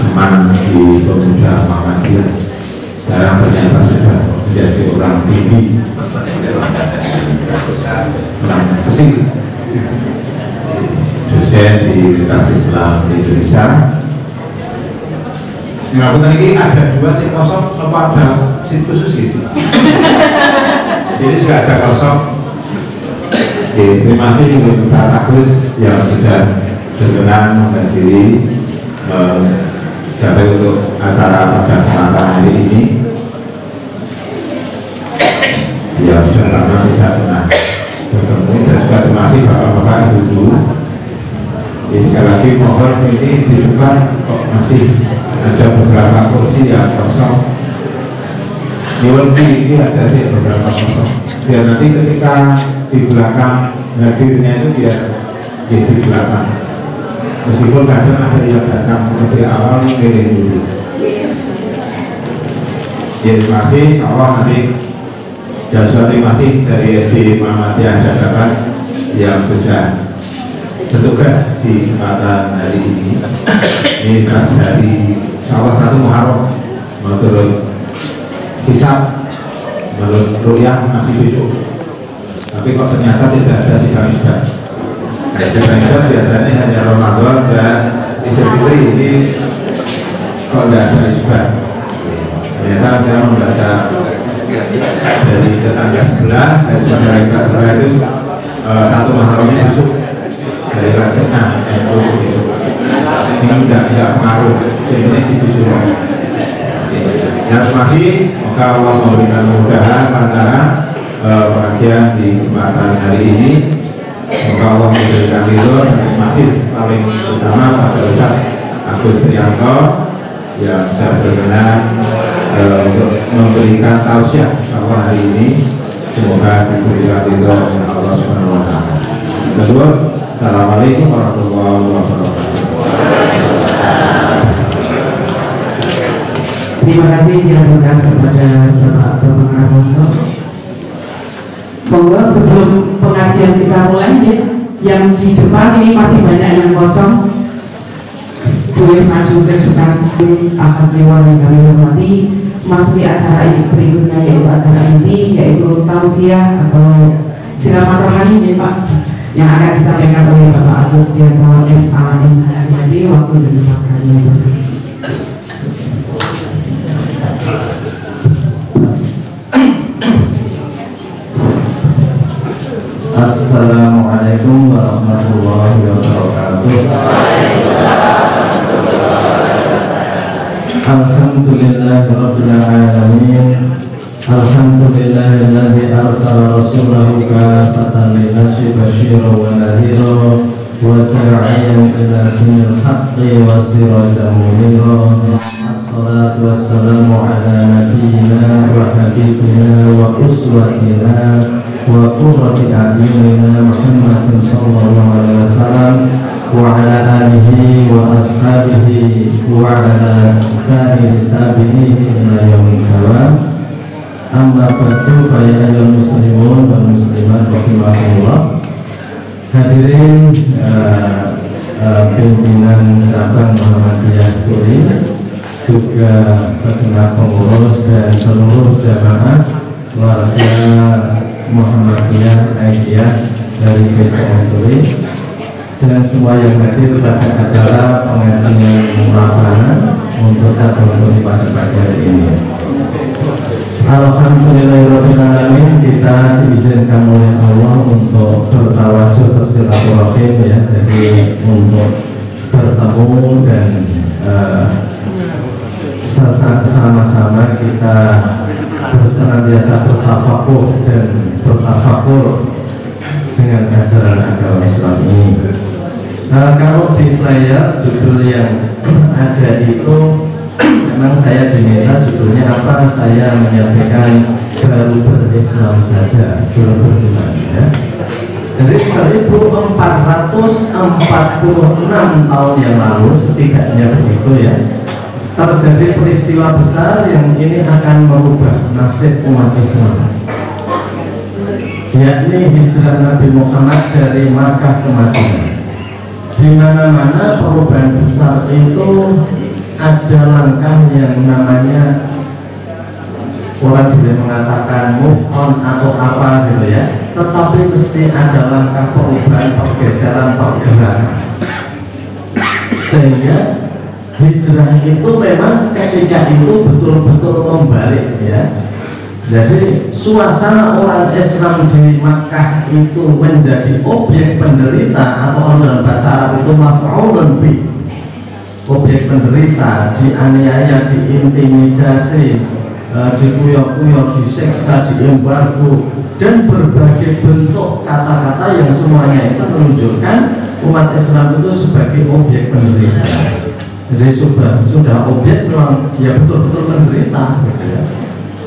teman di pemuda Muhammadiyah, sekarang ternyata sudah menjadi orang tinggi, orang kecil, dosen di Universitas Islam di Indonesia. Nah, ini ada dua seat kosong, apa ada seat khusus gitu? Jadi sudah ada kosong. Terima kasih untuk Pak Agus yang sudah berkenan menghadiri sampai untuk acara pada kesempatan hari ini. Ya sudah lama tidak pernah bertemu, dan juga terima kasih bapak-bapak ibu-ibu. Sekali lagi mohon ini dibuka, kok masih ada beberapa kursi yang kosong. Ini ada sih beberapa kosong. Biar nanti ketika di belakang hadirnya itu biar di belakang. Meskipun kadang ada yang datang seperti awal milih dulu. Ya, terima kasih. Insyaallah nanti dan juga terima kasih dari FD Muhammadiyah Dadakan yang sudah bertugas di kesempatan hari ini. Ini pas dari salah satu Muharram menurut hisab, menurut ru'yah masih besok. Tapi kok ternyata tidak ada sidang isbat. Sidang isbat biasanya hanya Ramadan dan Idul Fitri, ini kok tidak ada isbat. Ternyata saya membaca dari tetangga sebelah, dari saudara kita sebelah itu satu Muharram ini masuk dari Raksana itu besok. Ini tidak pengaruh, ini sisi suruh. Terima kasih, semoga Allah memberikan kemudahan antara pengajian di kesempatan hari ini. Semoga Allah memberikan ridho dan masih paling utama pada Ustaz Agus Trianto yang sudah berkenan untuk memberikan tausiah insyaAllah hari ini. Semoga diberikan ridho oleh Allah Subhanahu wa Ta'ala. Kedua, Assalamualaikum warahmatullahi wabarakatuh. Terima kasih dilakukan kepada Bapak Prabowo. Monggo sebelum pengajian kita mulai ya, yang di depan ini masih banyak yang kosong, boleh maju ke depan. Alhamdulillah yang kami hormati, masuki acara ini berikutnya yaitu acara inti, yaitu tausiah atau siraman rohani ya Pak, yang akan disampaikan oleh Bapak Agus Trianto MA. Jadi waktu dan tempatnya itu. Assalamualaikum warahmatullahi wabarakatuh. Alhamdulillahirabbil alamin. Alhamdulillahilladzi arsala rasulahu kaffatan lin-nasi basyiran wa nadhiran wa da'iyan ila dinil haqqi wa sirajan munira. Wassalatu wassalamu ala nabiyyina wa habibina wa uswatina wa qurrati a'yunina Muhammadin sallallahu alaihi wasallam wa ala alihi wa ashabihi wa ala sa'iri tabi'in ila yaumil qiyamah. Amma ba'du, fa ya ayyuhal muslimun wal muslimat rahimakumullah. Hadirin pimpinan cabang Muhammadiyah Turi, juga segenap pengurus dan seluruh jamaah warga Muhammadiyah Aisyah dari PCN Turi, dan semua yang hadir pada acara pengajian Rabbana untuk cabang Turi pada pagi hari ini. Alhamdulillahirrahmanirrahim, kita diizinkan oleh Allah untuk bertawasul bersilaturahim ya, jadi untuk bertemu dan sama-sama kita senantiasa bertafakuh dan bertafakur dengan ajaran agama Islam ini. Kalau di player judul yang ada itu memang saya diminta judulnya apa, saya menyampaikan baru berislam saja, belum beriman ya. Jadi 1446 tahun yang lalu setidaknya begitu ya, terjadi peristiwa besar yang ini akan merubah nasib umat Islam, yakni hijrah Nabi Muhammad dari Makkah ke Madinah. Di mana-mana perubahan besar itu ada langkah yang namanya orang boleh mengatakan move on atau apa gitu ya, tetapi mesti ada langkah perubahan, pergeseran, pergerakan. Sehingga hijrah itu memang ketika itu betul-betul membalik ya. Jadi suasana orang Islam di Makkah itu menjadi objek penderita, atau dalam bahasa Arab itu maf'ulun bi, objek penderita, dianiaya, diintimidasi, dikuyok-kuyok, diseksa, diembargo, dan berbagai bentuk kata-kata yang semuanya itu menunjukkan umat Islam itu sebagai objek penderita. Jadi sudah objek memang ya betul-betul menderita gitu ya.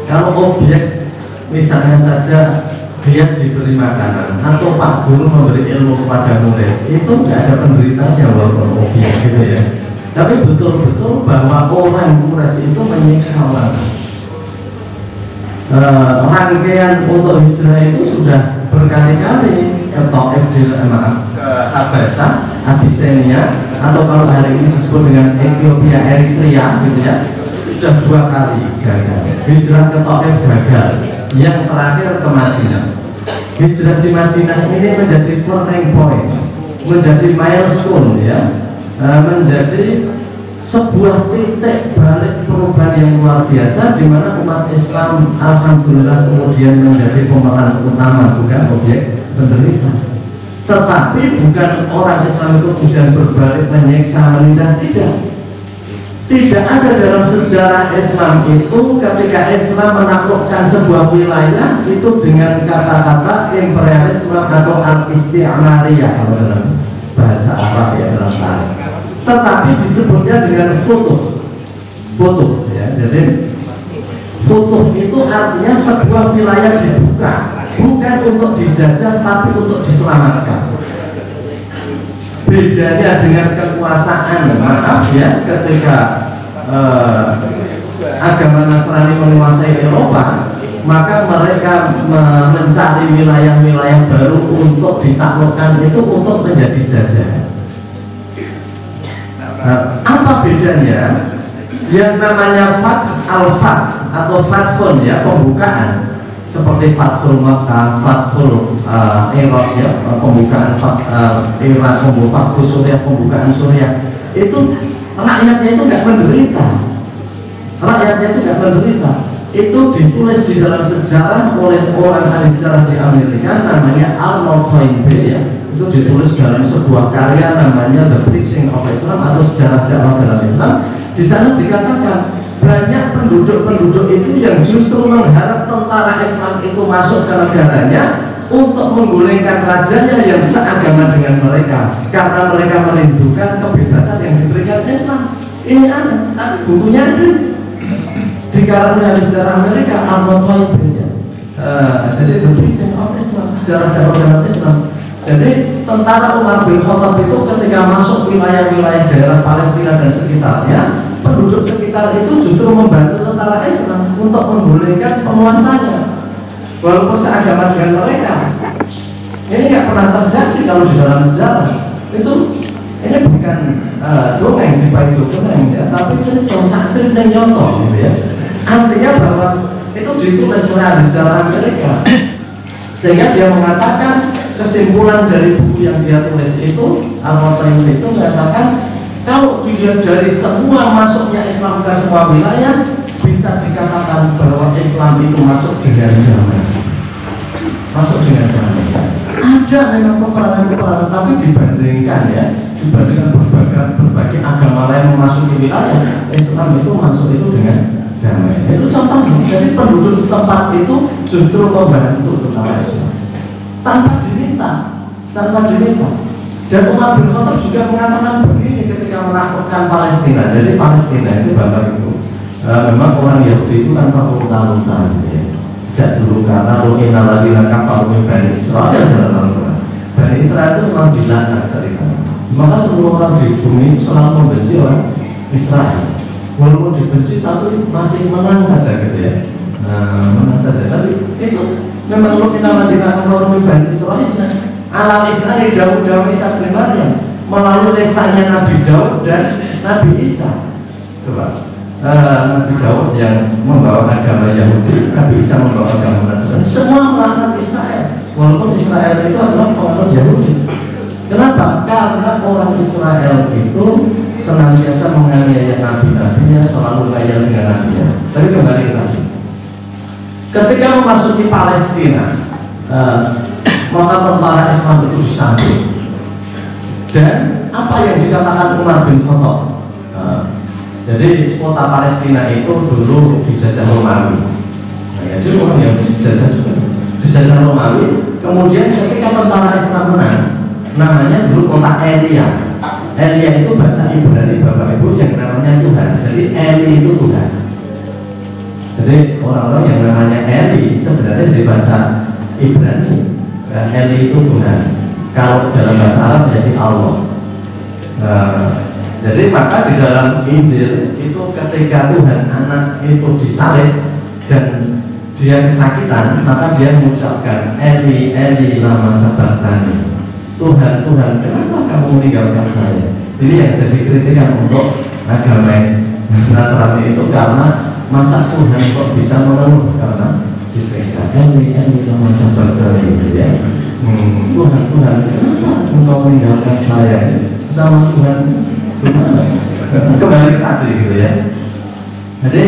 Kalau objek misalnya saja dia diberi makanan atau Pak Guru memberi ilmu kepada murid, itu tidak ada penderitanya walaupun objek gitu ya. Tapi betul-betul bahwa orang Quraisy itu menyiksa orang. Rangkaian untuk hijrah itu sudah berkali-kali ke Taif, ke Habasyah, Abyssinia, atau kalau hari ini disebut dengan Ethiopia, Eritrea gitu ya, sudah 2 kali gagal. Hijrah ke Taif gagal, yang terakhir ke Madinah. Hijrah di Madinah ini menjadi turning point, menjadi milestone ya, menjadi sebuah titik balik perubahan yang luar biasa, di mana umat Islam alhamdulillah kemudian menjadi pemeran utama, bukan objek penderita. Tetapi bukan orang Islam itu kemudian berbalik menyiksa, menindas, tidak ada dalam sejarah Islam itu ketika Islam menaklukkan sebuah wilayah itu dengan kata-kata imperialisme atau al-isti'mariyah kalau dalam bahasa Arab ya, dalam tarikh. Tetapi disebutnya dengan foto ya. Jadi foto itu artinya sebuah wilayah dibuka, bukan untuk dijajah tapi untuk diselamatkan. Bedanya dengan kekuasaan, maaf ya, ketika agama Nasrani menguasai Eropa, maka mereka mencari wilayah-wilayah baru untuk ditaklukkan, itu untuk menjadi jajahan. Apa bedanya? Yang namanya al-fath atau fathun ya, pembukaan, seperti Fathul Makkah, Fathul Irak ya, pembukaan Irak, Fathul Suriah, pembukaan Suriah, itu rakyatnya itu nggak menderita, itu ditulis di dalam sejarah oleh orang ahli sejarah di Amerika namanya Arnold Toynbee ya. Itu ditulis dalam sebuah karya namanya The Preaching of Islam atau Sejarah Dakwah dalam Islam. Di sana dikatakan banyak penduduk itu yang justru mengharap tentara Islam itu masuk ke negaranya untuk menggulingkan rajanya yang seagama dengan mereka, karena mereka merindukan kebebasan yang diberikan Islam. Ini aneh, tapi bukunya ada di karangan ahli sejarah Amerika, Arnold Toynbee ya. Jadi The Preaching of Islam, Sejarah Dakwah dalam Islam. Jadi tentara Umar bin Khattab itu ketika masuk wilayah-wilayah daerah Palestina dan sekitarnya, penduduk sekitar itu justru membantu tentara Islam untuk menggulingkan penguasanya, walaupun seagama dengan mereka. Ini nggak pernah terjadi kalau di dalam sejarah. Ini bukan dongeng di balik dongeng ya, tapi cerita nyata gitu ya. Artinya bahwa itu ditulis oleh sejarah Amerika, sehingga dia mengatakan kesimpulan dari buku yang dia tulis itu, Arnold Toynbee itu mengatakan kalau dilihat dari semua masuknya Islam ke semua wilayah, bisa dikatakan bahwa Islam itu masuk dengan damai. Ada memang peperangan, tapi dibandingkan berbagai agama lain memasuki wilayah, Islam itu masuk itu dengan damai. Itu contohnya. Jadi penduduk setempat itu justru membantu tentara Islam tanpa diminta. Dan Umar bin Khattab juga mengatakan begini ketika menaklukkan Palestina. Jadi Palestina itu Bapak Ibu, memang orang Yahudi itu kan terluka-luka gitu ya, sejak dulu, karena Inna ladina kafaru Bani Israel dalam Al-Quran. Bani Israel itu memang dilaknat ceritanya. Maka semua orang di bumi selalu membenci orang Israel. Walaupun dibenci tapi masih menang saja gitu ya. Menang saja. Tapi itu memang Inna ladina kafaru Bani Israel ala lisan Daud Isa bin Maryam, melalui lisannya Nabi Daud dan Nabi Isa. Coba Nabi Daud yang membawa agama Yahudi, Nabi Isa membawa agama Nasrani, semua melaknat Israel. Walaupun Israel itu adalah penganut Yahudi. Kenapa? Karena orang Israel itu senantiasa menganiaya nabi-nabinya, selalu ngayal dengan nabinya. Tapi kembali lagi, ketika memasuki Palestina, maka tentara Islam itu disambut. Dan apa yang dikatakan Umar bin Khattab? Jadi kota Palestina itu dulu dijajah Romawi. Nah, jadi orang yang dijajah juga dijajah Romawi. Kemudian ketika tentara Islam menang, namanya dulu kota Elia. Elia itu bahasa Ibrani, Bapak Ibu, yang namanya Tuhan. Jadi Eli itu Tuhan. Jadi orang-orang yang namanya Eli sebenarnya dari bahasa Ibrani, Eli itu Tuhan. Kalau dalam bahasa Arab jadi Allah. Jadi maka di dalam Injil itu ketika Tuhan anak itu disalib dan dia kesakitan, maka dia mengucapkan Eli Eli lama sabachthani. Tuhan Tuhan, kenapa kamu meninggalkan saya? Ini yang jadi kritikan untuk agama Nasrani itu, karena masa Tuhan kok bisa mengeluh karena disiksa. Eli Eli lama sabachthani, ya. Tuhan Tuhan, kenapa engkau meninggalkan saya? Sama Tuhan kembali tadi gitu ya. Jadi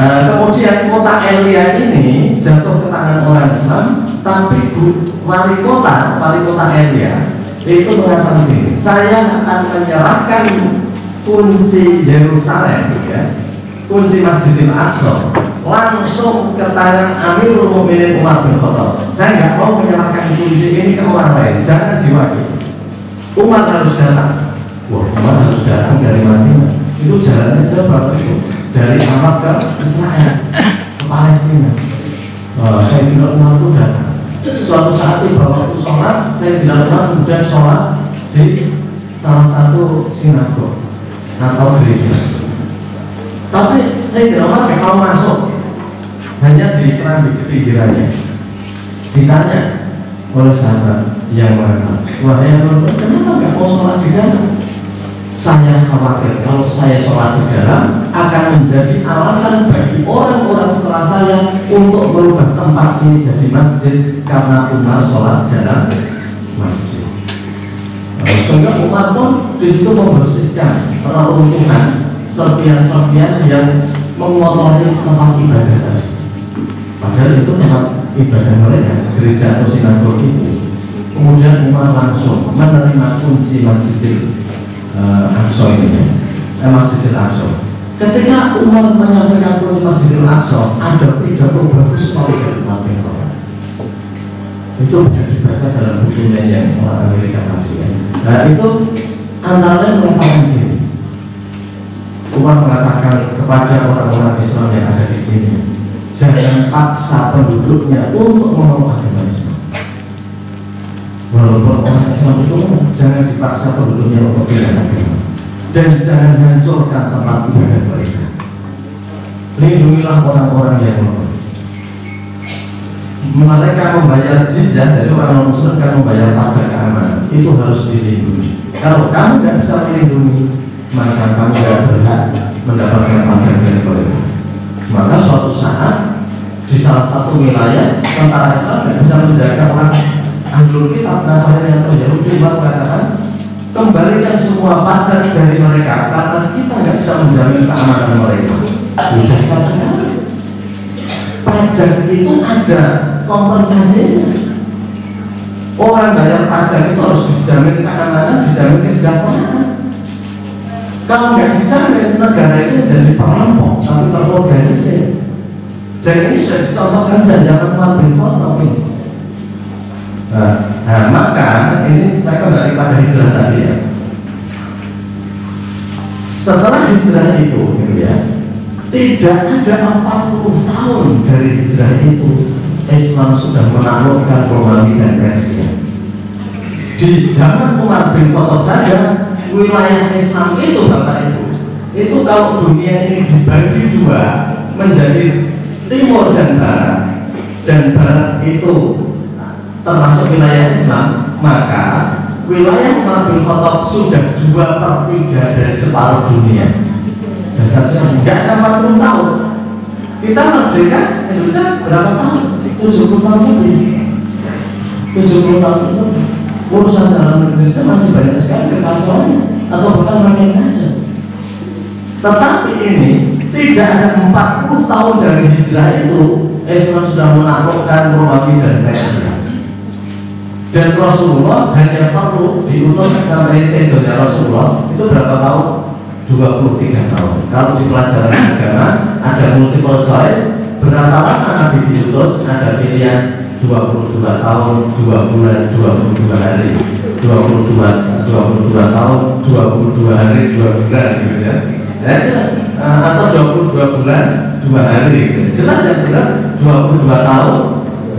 kemudian kota Elia ini jatuh ke tangan orang Islam, tapi wali kota Elia itu mengatakan begini, saya akan menyerahkan kunci Yerusalem, ya, kunci Masjidil Aqsa langsung ke tangan Amirul Mukminin Umar bin Khattab. Saya nggak mau menyerahkan kunci ini ke orang lain, jangan diwakili. Umar harus datang. Wah, Umar harus datang dari Madinah. Itu jalannya jauh berapa itu? Dari Arab ke Israel, ke Palestina. Saya bilang Umar itu datang. Suatu saat di bawah waktu sholat, saya bilang Umar kemudian sholat di salah satu sinagog atau gereja. Tapi saya bilang Umar nggak mau masuk, hanya diserang di pinggirannya. Ditanya oleh sahabat yang mana, wahai Umar, kenapa nggak mau sholat di dalam? Saya khawatir kalau saya sholat di dalam akan menjadi alasan bagi orang-orang setelah saya untuk merubah tempat ini jadi masjid, karena Umar sholat dalam masjid. Sehingga Umar pun di situ membersihkan reruntuhan serpihan-serpihan yang mengotori tempat ibadah tadi. Padahal itu tempat ibadah mereka, gereja atau sinagog itu. Kemudian Umar langsung menerima kunci Masjidil Aqsa ini, Masjidil Aqsa. Ketika Umar menyampaikan kunci Masjidil Aqsa, ada pidato bagus sekali dari Umar bin Khattab. Itu bisa dibaca dalam bukunya yang orang Amerika tadi. Nah itu antara lain mengatakan begini. Umar mengatakan kepada orang-orang Islam yang ada di sini, jangan paksa penduduknya untuk memeluk agama Islam. Walaupun orang Islam itu jangan dipaksa penduduknya untuk pindah agama, dan jangan hancurkan tempat ibadah mereka. Lindungilah orang-orang yang lemah. Mereka membayar jizyah, jadi orang Muslim kan membayar pajak keamanan, itu harus dilindungi. Kalau kamu tidak bisa melindungi, maka kamu tidak berhak mendapatkan pajak dari mereka. Maka suatu saat di salah satu wilayah tentara Islam tidak bisa menjaga orang Ahlul Kitab, Nasrani atau Yahudi, mengatakan kembalikan semua pajak dari mereka karena kita nggak bisa menjamin keamanan mereka. Sudah saja, pajak itu ada kompensasinya. Orang bayar pajak itu harus dijamin keamanan, dijamin kesejahteraan. Kalau nggak dijamin, negara itu jadi perampok, tapi terorganisir. Dan ini sudah dicontohkan sejak zaman Umar bin Khattab. Nah, maka ini saya kembali pada hijrah tadi ya. Setelah hijrah itu, ya, tidak ada 40 tahun dari hijrah itu Islam sudah menaklukkan Romawi dan Persia. Di zaman Umar bin Khattab saja, wilayah Islam itu Bapak itu kalau dunia ini dibagi dua menjadi timur dan barat itu termasuk wilayah Islam, maka wilayah Umar bin Khattab sudah 2/3 dari separuh dunia. Nggak ada 40 tahun. Kita merdeka Indonesia berapa tahun? 70 tahun lebih. 70 tahun lebih. Urusan dalam Indonesia masih banyak sekali kekacauannya atau bahkan makin kacau. Tetapi ini tidak ada 40 tahun dari hijrah itu Islam sudah menaklukkan Romawi dan Persia. Dan Rasulullah hanya perlu diutus sampai Sayyidina Rasulullah itu berapa tahun? 23 tahun. Kalau di pelajaran agama ada multiple choice, berapa lama Nabi diutus? Ada pilihan 22 tahun, 2 bulan, 22 hari, 22 tahun, 22 hari, 2 bulan gitu ya. Atau 22 bulan, 2 hari gitu. Jelas yang benar 22 tahun,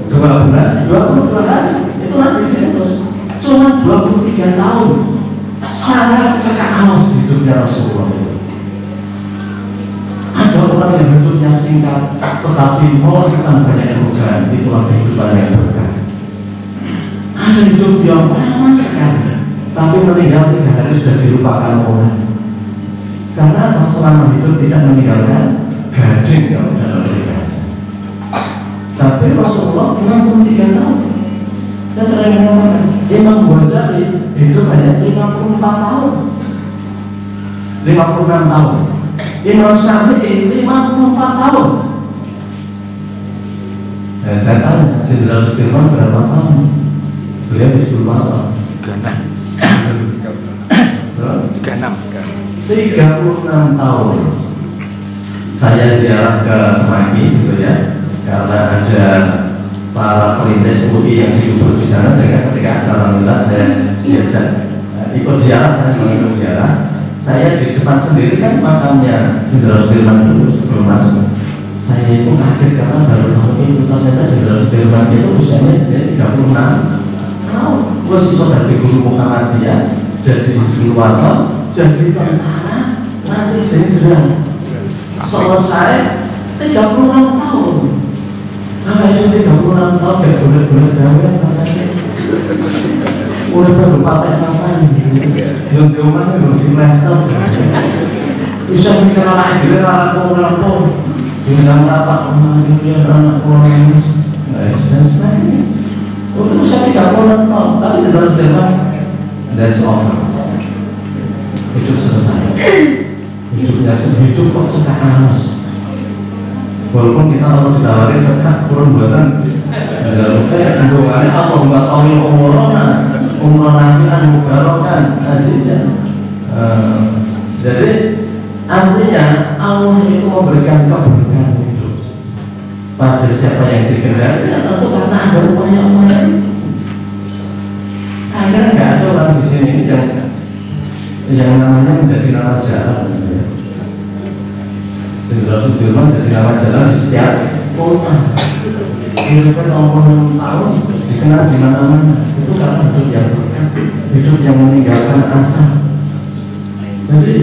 2 bulan, 22 hari. Itu Nabi diutus. Cuma 23 tahun. Sangat cekak aus hidupnya Rasulullah. Ada orang yang hidupnya singkat tetapi melahirkan banyak kemudahan. Itulah kehidupan yang berkah. Ada hidup yang lama sekali tapi meninggal 3 hari sudah dilupakan orang. Karena selama hidup tidak meninggalkan gading yang dalam dikasih. Tapi Rasulullah 63 tahun. Saya sering mengatakan Imam Ghazali hidup hanya 54 tahun, 56 tahun. Imam Syafi'i 54 tahun. Saya tanya Jenderal Sudirman berapa tahun? Beliau di 10 tahun. 36 tahun. Saya ziarah ke Semanggi gitu ya, karena ada para perintis UI yang hidup di sana. Sehingga ketika acara milad saya diajak ikut ziarah, saya mengikut ziarah. Saya di depan sendiri kan makamnya Jenderal Sudirman dulu sebelum masuk. Saya itu kaget karena baru tahun itu ternyata Jenderal Sudirman itu usianya 36 tahun. Gue siswa dari Guru Muhammadiyah, jadi Silwanto, jadi tentara, nanti jenderal. Selesai 36 tahun. Nah, itu 36 tahun kayak boleh-boleh jawab makanya. Udah baru pakai apa yang diomongin belum di master. Bisa bicara lagi dari anak orang dengan apa dia anak orang ini. Nah, sebenarnya untuk saya 36 tahun, tapi sebenarnya that's over. Hidup selesai. Hidupnya hidup kok cekak anus. Walaupun kita kalau ditawarin cekak turun buatan hubungannya apa mbak Tawil umroh nanti mubarokan azizan. Jadi artinya Allah itu memberikan keberkahan hidup pada siapa yang dikehendaki, tentu karena ada upaya-upaya. Akhirnya nggak ada orang di sini yang namanya menjadi nama jalan. Jenderal Sudirman jadi nama jalan di setiap kota. Hidupnya 60 tahun dikenal di mana-mana. Itu karena hidup yang berkah, hidup yang meninggalkan asa. Jadi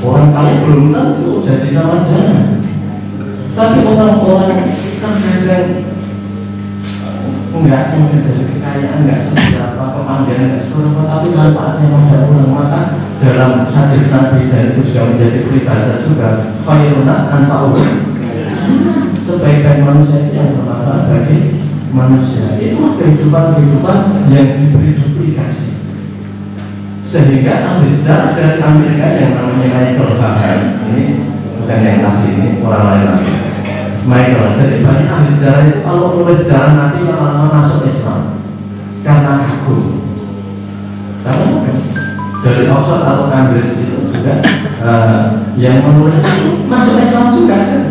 orang kaya belum tentu jadi nama jalan. Tapi orang-orang terkadang enggak mungkin dari kekayaan, enggak seberapa kepandaian, enggak seberapa, tapi manfaatnya mendalam. Maka dalam hadis Nabi, dan itu juga menjadi peribahasa juga, khairun nas anfa'uhum, sebaik-baik manusia itu yang bermanfaat bagi manusia. Itu kehidupan yang diberi duplikasi, sehingga ahli sejarah dari Amerika yang namanya Michael Hagan, ini bukan yang tadi, ini orang lain lagi, Michael. Jadi banyak ahli sejarah itu kalau tulis sejarah Nabi lama-lama masuk Islam karena kagum. Karena mungkin dari Oxford atau Cambridge itu juga yang menulis itu masuk Islam juga kan?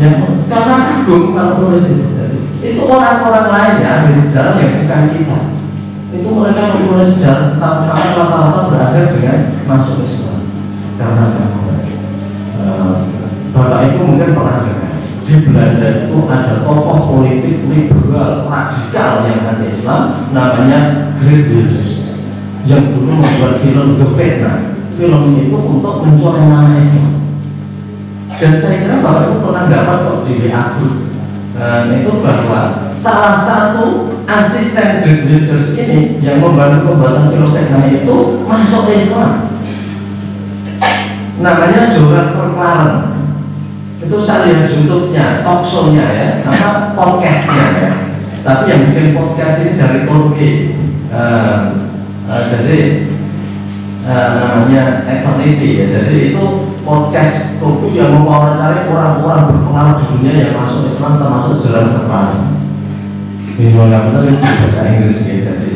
Yang karena kagum kalau tulis itu. Jadi, itu orang-orang lain ya ahli sejarah yang bukan kita. Itu mereka menulis sejarah tentang Muhammad rata-rata berakhir dengan masuk Islam karena kagum. Bapak Ibu mungkin pernah dengar di Belanda itu ada tokoh politik liberal radikal yang anti Islam namanya Geert Wilders yang dulu membuat film The Vietnam. Film itu untuk mencoreng nama Islam. Dan saya kira Bapak Ibu pernah dapat kok di WA Group. Itu bahwa salah satu asisten Geert Wilders ini yang membantu pembuatan film Vietnam itu masuk Islam. namanya Joran Verklaren. Itu saya lihat YouTube-nya, talk show-nya ya, apa podcast-nya ya. Tapi yang bikin podcast ini dari Turki. Jadi namanya Eternity ya. Jadi itu podcast Turki yang mewawancarai orang-orang berpengaruh di dunia yang masuk Islam, termasuk Joran Verklaren. Ini nggak benar itu bahasa Inggris ya. Jadi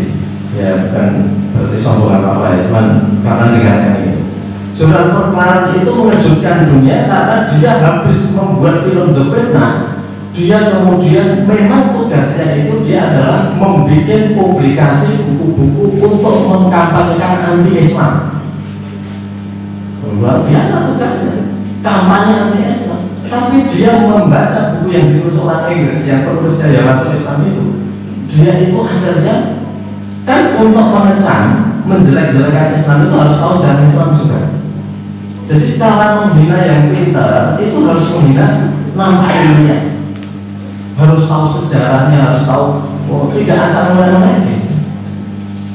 ya bukan berarti sombong apa ya, cuman karena dengarnya ini. Joran Verklaren itu mengejutkan dunia karena dia habis membuat film The Fitnah. Dia kemudian memang tugasnya itu dia adalah membuat publikasi buku-buku untuk mengkampanyekan anti-Islam. Luar biasa tugasnya, kampanye anti-Islam. Tapi dia membaca buku yang ditulis orang Inggris yang penulisnya ya masuk Islam itu. Dia itu akhirnya kan untuk mengecam, menjelek-jelekan Islam itu harus tahu sejarah Islam juga. Jadi cara menghina yang pintar itu harus menghina nama ilmiah, harus tahu sejarahnya, harus tahu tidak asal mulai-mulai.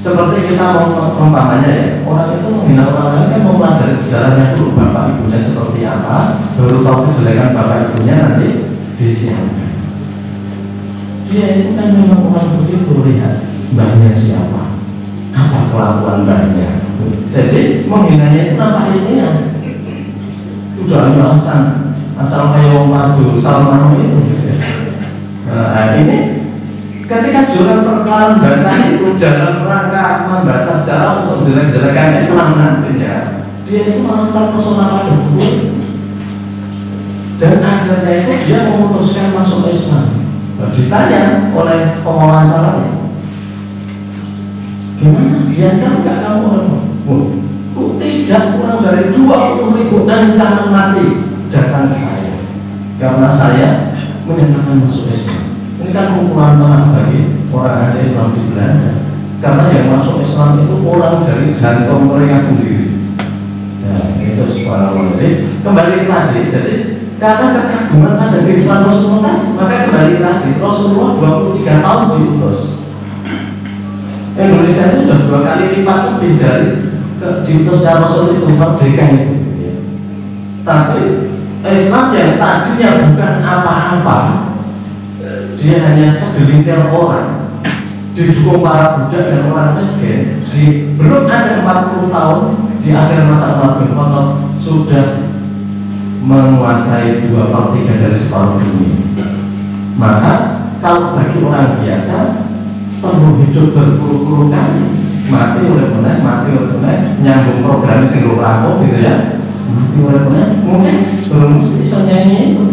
Seperti kita mau umpamanya ya, orang itu menghina orang lain kan mempelajari sejarahnya dulu, bapak ibunya seperti apa, baru tahu kejelekan bapak ibunya nanti disiapkan. Dia itu kan memang orang begitu, lihat mbahnya siapa, apa kelakuan mbahnya. Jadi menghinanya itu nama ilmiah. Udah asal kayak madu salmano itu. Nah ini ketika Joran Verklaren baca itu dalam rangka membaca sejarah untuk jelek-jelekan Islam nantinya, dia itu malah terpesona pada buku dan akhirnya itu dia memutuskan masuk Islam. Ditanya oleh pewawancaranya, gimana? Diancam nggak kamu? Tidak kurang dari 20.000 ancaman mati datang ke saya karena saya menyatakan masuk Islam. Ini kan ukuran tengah bagi orang anti Islam di Belanda, karena yang masuk Islam itu orang dari jantung mereka sendiri. Ya, itu subhanallah. Jadi kembali lagi, jadi karena kekaguman pada kehidupan Rasulullah, maka kembali lagi Rasulullah 23 tahun diutus. Indonesia itu sudah 2 kali lipat lebih dari diutusnya Rasul itu merdeka itu. Tapi Islam yang tadinya bukan apa-apa, dia hanya segelintir orang, didukung para budak dan orang miskin. Belum ada 40 tahun di akhir masa Umar bin Khattab sudah menguasai 2/3 dari separuh dunia. Maka kalau bagi orang biasa perlu hidup berpuluh-puluh kali, mati oleh nyambung program sing rampung gitu ya, mati oleh mungkin belum bisa nyanyi itu,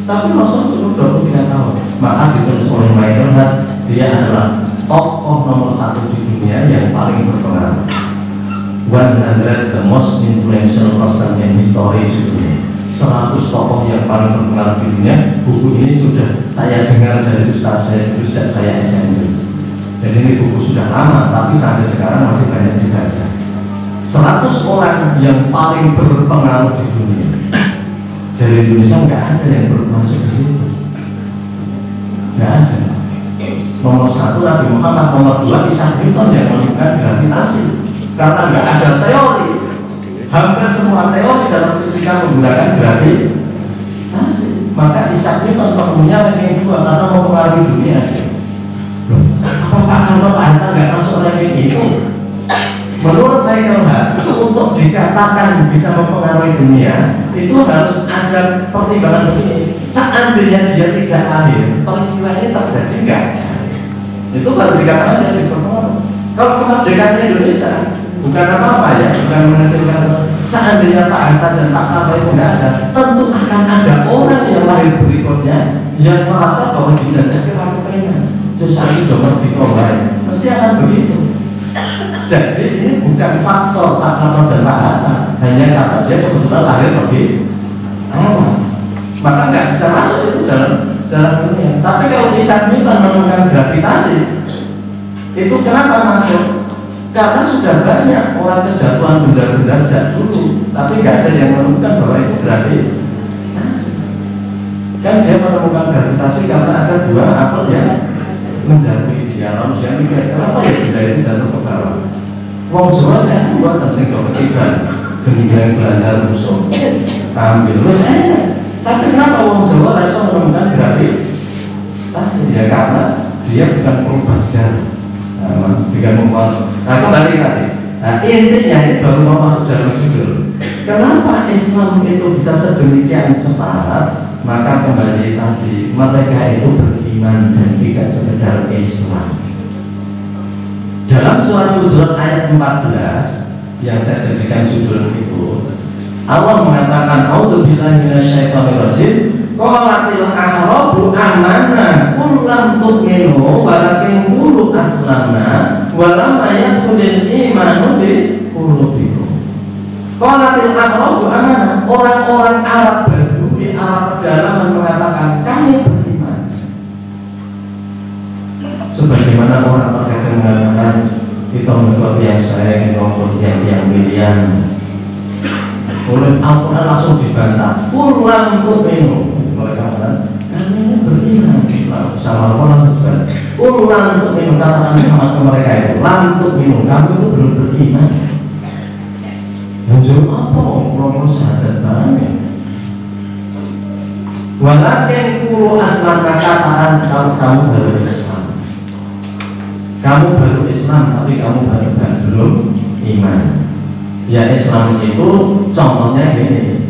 tapi Rasul cukup 23 tahun. Maka ditulis oleh Michael Hart, dia adalah tokoh nomor 1 di dunia yang paling berpengaruh. 100 the most influential person in history di dunia. 100 tokoh yang paling berpengaruh di dunia. Buku ini sudah saya dengar dari ustaz saya dulu sejak saya SMP. Jadi ini buku sudah lama, tapi sampai sekarang masih banyak dibaca. 100 orang yang paling berpengaruh di dunia. Dari Indonesia nggak ada yang bermasuk di situ. Nggak ada. Nomor 1 Nabi Muhammad, nomor 2 Isaac Newton yang menemukan gravitasi. Karena nggak ada teori. Hampir semua teori dalam fisika menggunakan gravitasi. Maka Isaac Newton perlunya ranking 2 karena mempengaruhi dunia. Apakah kalau Anda nggak masuk ranking itu? Menurut Michael Hart, untuk dikatakan bisa mempengaruhi dunia, itu harus ada pertimbangan begini. Seandainya dia tidak lahir, peristiwa ini terjadi enggak? Itu baru dikatakan jadi berpengaruh. Kalau kemerdekaan Indonesia bukan apa-apa ya, bukan mengecilkan. Seandainya Pak Hatta dan Pak Karno itu enggak ada, tentu akan ada orang yang lahir berikutnya yang merasa bahwa dijajah kira pengen. Terus saya sudah merdeka, mesti akan begitu. Jadi ini bukan faktor Pak Karno dan Pak Hatta, hanya karena dia kebetulan lahir lebih awal. Maka nggak bisa masuk itu dalam sejarah dunia. Tapi kalau Isaac Newton menemukan gravitasi, itu kenapa masuk? Karena sudah banyak orang kejatuhan benda-benda sejak dulu, tapi nggak ada yang menemukan bahwa itu gravitasi. Kan dia menemukan gravitasi karena ada 2 apel yang menjatuhi dia. Lalu dia mikir, kenapa ya benda itu jatuh ke bawah? Wong Jawa saya buat dan saya ketiban. kemudian belanja musuh ambil terus tapi kenapa orang Jawa rasa menemukan gravitasi ya karena dia bukan perubah sejarah bukan membuat kembali tadi intinya ini baru mau masuk dalam judul kenapa Islam itu bisa sedemikian cepat maka kembali tadi mereka itu beriman dan tidak sekedar Islam. Dalam surat Hujurat ayat 14 yang saya jadikan judul itu, Allah mengatakan a'udzubillahi minasyaitonirrajim qalatil a'rabu amanna qul lam tu'minu walakin qulu aslamna wa lam yadkhulul imanu fi qulubikum. Qalatil a'rabu amanna, orang-orang Arab Badui, Arab pedalaman mengatakan kami beriman. Sebagaimana orang terkadang mengatakan kita mengikut yang saya, kita mengikut yang pilihan. Oleh Al-Quran langsung dibantah. Kurang untuk minum. Mereka mengatakan kami beriman. Sama Allah juga. Kurang untuk minum katakan sama mereka itu. Lantuk minum. Kamu itu belum beriman. Muncul apa? Kurang sahabat banget. Walakin kuru aslan katakan kalau kamu baru Islam. Kamu baru Islam tapi kamu baru belum iman. Ya Islam itu contohnya gini.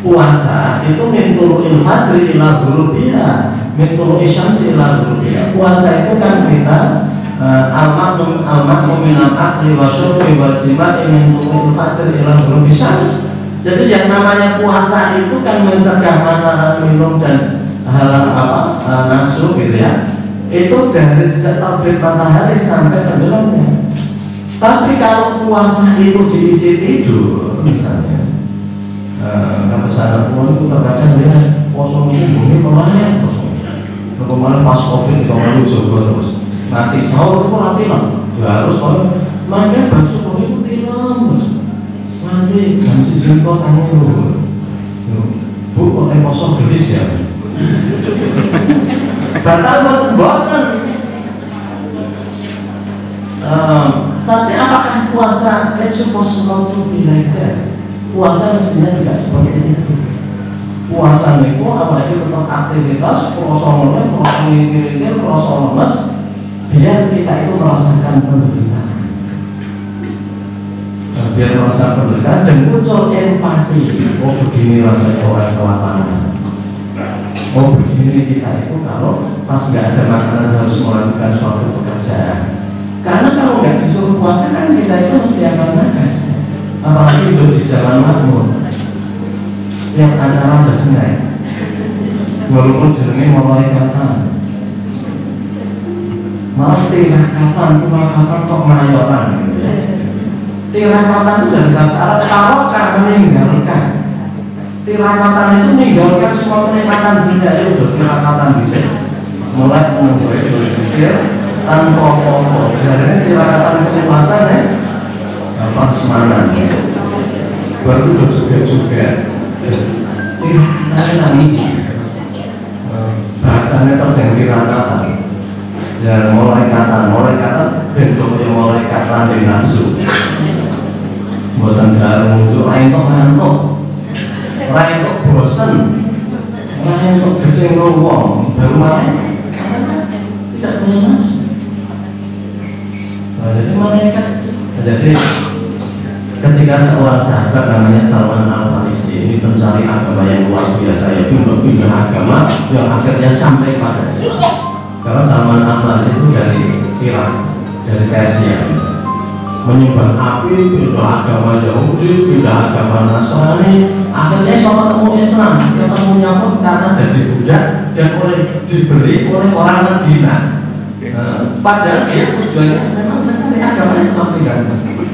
Puasa itu min tulu'il fajri ila ghurubiha, min tulu'i syamsi ila ghurubiha. Puasa itu kan kita al-ma'mum min al-akli wa syurbi wal jima'i min tulu'il fajri ila ghurubi syams. Jadi yang namanya puasa itu kan mencegah makanan, minum dan hal nafsu gitu ya. Itu dari sejak terbit matahari sampai tenggelamnya. Tapi kalau puasa itu diisi tidur, misalnya, kata saya itu terkadang dia kosong ini kemarin kosong. Kemarin pas COVID kemarin coba terus. Nanti sahur itu nanti lah, harus kalau makanya bersyukur itu tilam. Nanti jam siji kok kamu bu kok kosong gelis ya. Batal buatan. Tapi apakah puasa itu supposed to be like that? Puasa mestinya tidak seperti itu. Puasa itu apalagi tetap aktivitas, kosong-kosong, kosong-kosong, kosong-lemes, biar kita itu merasakan penderitaan. Biar merasakan penderitaan dan muncul empati. Oh begini rasanya orang kelaparan. Oh begini kita itu kalau pas nggak ada makanan harus melakukan suatu pekerjaan. Karena kalau nggak disuruh puasa kan kita itu mesti akan makan. Apalagi hidup di zaman makmur. Setiap acara ada sengaja. Walaupun jenenge mulai kata, malah tirakatan kok mayoran gitu ya. Tirakatan itu dari bahasa Arab taroka meninggalkan. Tirakatan itu meninggalkan semua kenikmatan dunia itu tirakatan bisa. Mulai menunggu tanpa pokok, jadi tirakatan kepuasan ya, apa semangat, baru juga, tirakatan ini, bahasanya terus yang tirakatan, dan mulai kata, bentuknya mulai kata di nafsu, buatan dalam muncul, lain kok ngantuk, lain kok bosan, lain kok gede ngomong, baru main, tidak punya nafsu. Jadi ketika seorang sahabat namanya Salman Al-Farisi ini mencari agama yang luar biasa, yaitu pindah agama yang akhirnya sampai pada Islam. Karena Salman Al-Farisi itu dari Irak, dari Persia, menyembah api, pindah agama Yahudi, pindah agama Nasrani, akhirnya soal ketemu Islam, ketemunya pun karena jadi budak dan diberi oleh orang Medina. Padahal dia tujuannya memang mencari agama Islam tidak.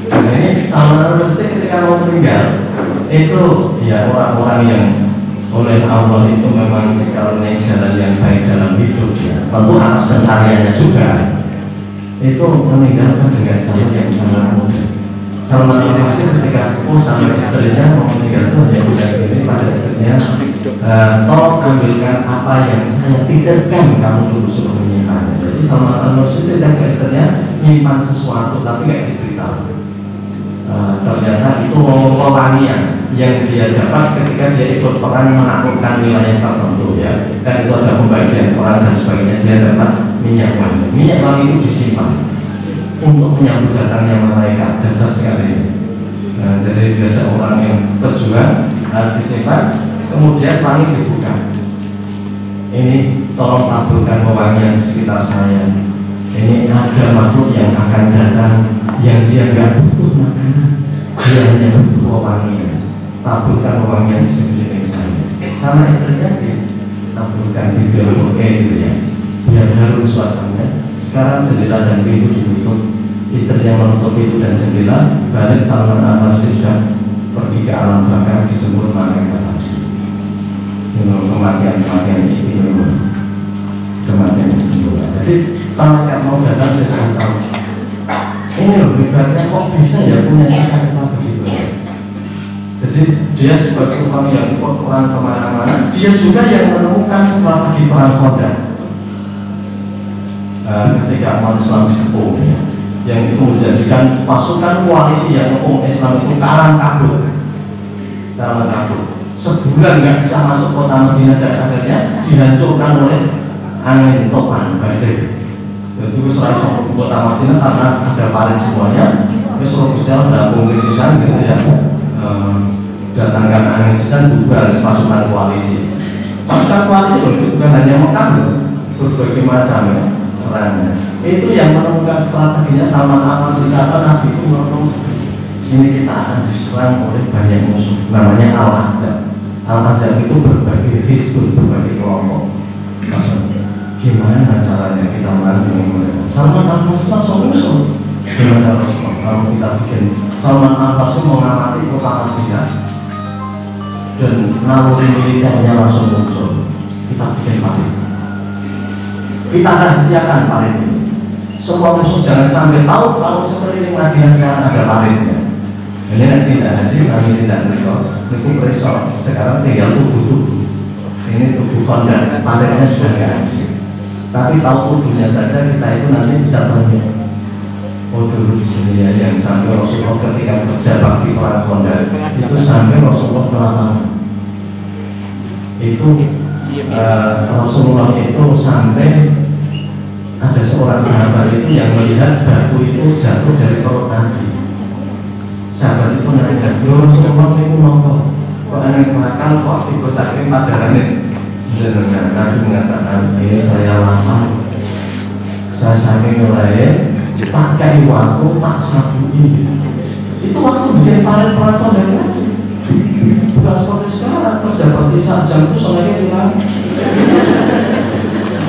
Ini sama Al-Farisi ketika mau meninggal itu ya orang-orang yang oleh Allah itu memang dikaruniai jalan yang baik dalam hidup ya. Tentu atas pencariannya juga itu meninggalkan dengan jalan yang sangat mudah. Salman Al-Farisi ketika sepuh sama istrinya mau meninggal itu hanya budak ini pada istrinya, tolong ambilkan apa yang saya titipkan kamu dulu suruh menyimpan. Jadi Salman Al-Farisi tidak ke istrinya menyimpan sesuatu tapi nggak diberitahu. ternyata itu pewangian yang dia dapat ketika dia ikut peran menaklukkan wilayah tertentu ya. Dan itu ada pembagian peran dan sebagainya, dia dapat minyak wangi. Minyak wangi itu disimpan untuk menyambut datangnya malaikat, dasar sekali. Jadi dia seorang yang berjuang, disimpan, kemudian wangi dibuka. Ini tolong taburkan pewangian di sekitar saya. Ini ada makhluk yang akan datang yang dia nggak butuh makanan, dia hanya butuh pewangian. Taburkan pewangian di sekeliling saya. Sama istrinya ditaburkan di belakang gitu ya, biar harum suasananya. Sekarang jendela dan pintu ditutup, istri yang menutup pintu dan jendela balik Salman Al-Farisi sudah pergi ke alam bakar dijemput malaikat tadi. Kematian istimewa, kematian istimewa. Jadi malaikat mau datang dengan tahu. Ini loh ibaratnya kok bisa ya punya cita-cita begitu. Jadi dia sebagai orang yang ikut orang kemana-mana, dia juga yang menemukan strategi perang Khandaq. Ketika umat Islam dikepung, yang itu menjadikan pasukan koalisi yang mengepung Islam itu kalang kabut. Sebulan nggak bisa masuk kota Madinah dan akhirnya dihancurkan oleh angin topan badai. Jadi setelah masuk kota Madinah karena ada parit semuanya, Rasulullah SAW ada pengisian gitu ya, datangkan angin sisan bubar pasukan koalisi. Pasukan koalisi itu bukan hanya Mekah, berbagai macam ya, serangan. Itu yang menemukan strateginya Salman Al-Farisi. Nabi itu menemukan ini kita akan diserang oleh banyak musuh, namanya Al-Ahzab. Al-Ahzab itu berbagai hizbun, berbagai kelompok. Maksudnya, gimana caranya kita melanjutkan mereka? Salman Al-Farisi langsung musuh. Gimana Rasulullah? Kalau kita bikin Salman Al-Farisi mengamati kota Madinah dan naluri militernya langsung muncul. Kita bikin parit. Kita akan siapkan parit ini. Semua musuh jangan sampai tahu kalau sekeliling Madinah sekarang ada paritnya. Ini tidak haji, kami tidak risau. Sekarang tinggal tubuh. Ini tubuh Khandaq, paritnya sudah tidak ada. Tapi tahu tubuhnya saja kita itu nanti bisa tanya. Oh dulu di sini ya yang sampai Rasulullah ketika kerja bakti perang Khandaq itu sampai Rasulullah melakukan itu Rasulullah itu sampai ada seorang sahabat itu yang melihat batu itu jatuh dari perut Nabi. Sahabat itu nanya, "Ya Rasulullah itu nopo? Kok aneh kelakal kok tiba saking padarannya?" Nabi mengatakan, "Ini saya lapar. Saya saking mulai pakai waktu tak sabuni." Itu waktu bikin parit perang dari Nabi. Bukan seperti sekarang kerja berarti jam itu soalnya bilang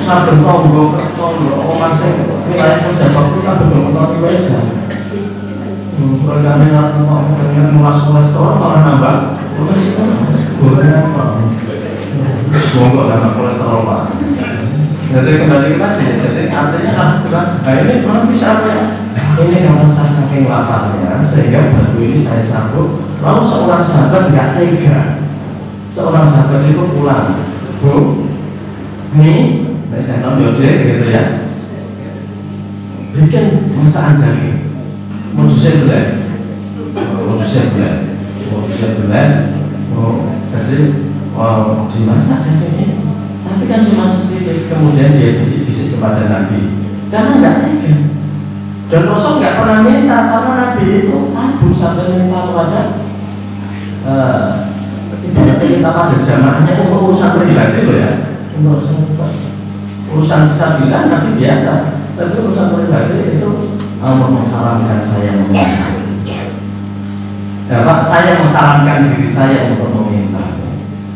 sambil tonggo orang saya wilayah kerja waktu kan benar-benar wilayah. Programnya dengan mulas kolesterol malah nambah boleh apa? Monggo karena kolesterol pak. Jadi kembali lagi, jadi artinya kan, nah ini orang bisa apa ya? Ini karena saya saking laparnya sehingga batu ini saya sambut. Lalu seorang sahabat nggak tega. Seorang sahabat itu pulang, Bu, ini saya nonton gitu ya, bikin masakan daging. Modusnya belah, jadi dimasak dan ini, tapi kan cuma sedikit. Kemudian dia bisik-bisik kepada Nabi, karena nggak tega. Dan Rasul nggak pernah minta karena Nabi itu tabung sampai minta kepada ibaratnya minta pada jamaahnya untuk urusan pribadi loh ya, urusan kesabilan Nabi biasa, tapi urusan pribadi itu Allah mengharamkan saya meminta. Ya Pak, saya mengharamkan diri saya untuk meminta.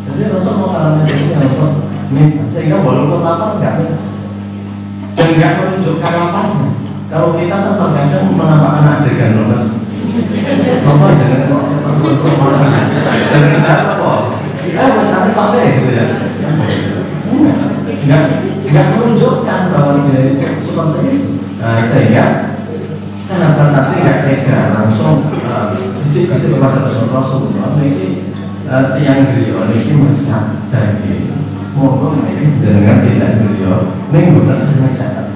Jadi Rasul mengharamkan diri saya untuk minta, sehingga walaupun lapar enggak minta dan enggak menunjukkan laparnya. Kalau kita kan terkadang menampakkan adegan lemes. Bapak jangan apa kok? Mencari pakai gitu ya. Enggak menunjukkan bahwa dia itu seperti itu. Sehingga sahabat tadi nggak tega langsung bisik-bisik kepada Rasulullah ini tiang beliau ini masak daging mohon ini jangan tidak beliau ini bukan sengaja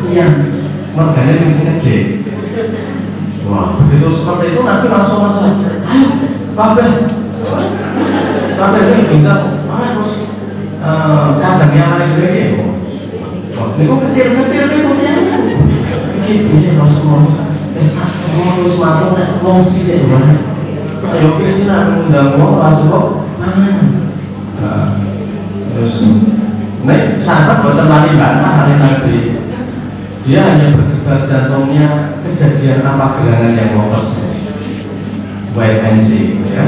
tiang merganya masih kecil Wah, begitu seperti itu Nabi langsung ngajak, ayo, Bapak itu bintang, terus kadangnya mana sendiri. Ini kok kecil-kecil nih putihnya. Ini punya Rasulullah. Terus matur nek wong sithik wae. Ayo wis nek ngundang wong ora cukup mangan. Terus nek sahabat boten wani bantah kali Nabi. Dia hanya berdebar jantungnya kejadian apa gerangan yang mau terjadi. Wait and see, ya.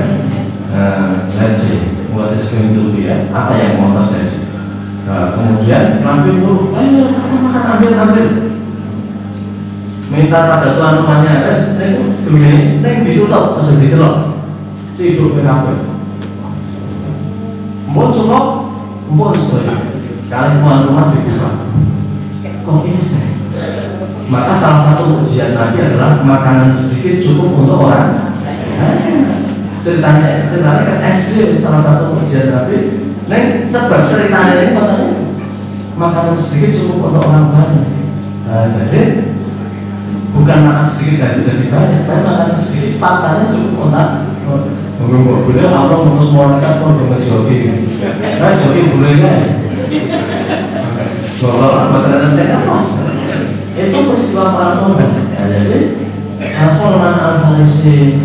Let's see what is going to be, ya. Apa yang mau terjadi. Kemudian Nabi itu, ayo makan ambil. Minta pada tuan rumahnya, neng ditutup, aja ditelok, ciduk PKB. Mau cukup, mau sesuai. Kali tuan rumah dibuka, kok bisa? Maka salah satu ujian Nabi adalah makanan sedikit cukup untuk orang. Ceritanya ke SD salah satu ujian Nabi. Neng sebab ceritanya ini katanya makanan sedikit cukup untuk orang banyak. Jadi bukan makan sedikit jadi banyak, tapi makan sedikit faktanya cukup untuk beliau Allah mengus malaikat pun dengan jogi. Nah jogi bolehnya bahwa makanan saya mas itu peristiwa paranormal. Jadi Salman Al-Farisi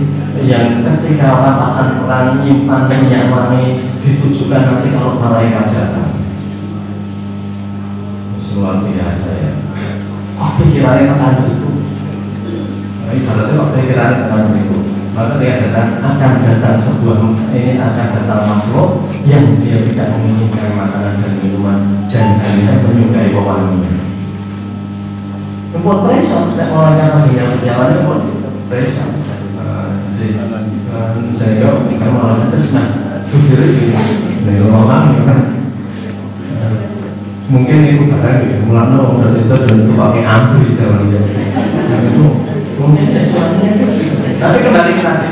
yang ketika rampasan perang nyimpan minyak wangi ditujukan nanti kalau malaikat datang. Luar biasa ya. Pikirannya tekan itu. Ibaratnya kok pikirannya tekan itu. Maka dia akan datang sebuah ini akan datang makhluk yang dia tidak menginginkan makanan dan minuman dan hanya menyukai pewanginya. Import pressure, tidak malaikat yang pun pressure. Saya kalau malah itu senang jujur ini orang kan mungkin itu barang gitu mulanya orang dari situ dan itu pakai ampli sama dia itu mungkin sesuatunya tapi kembali ke tadi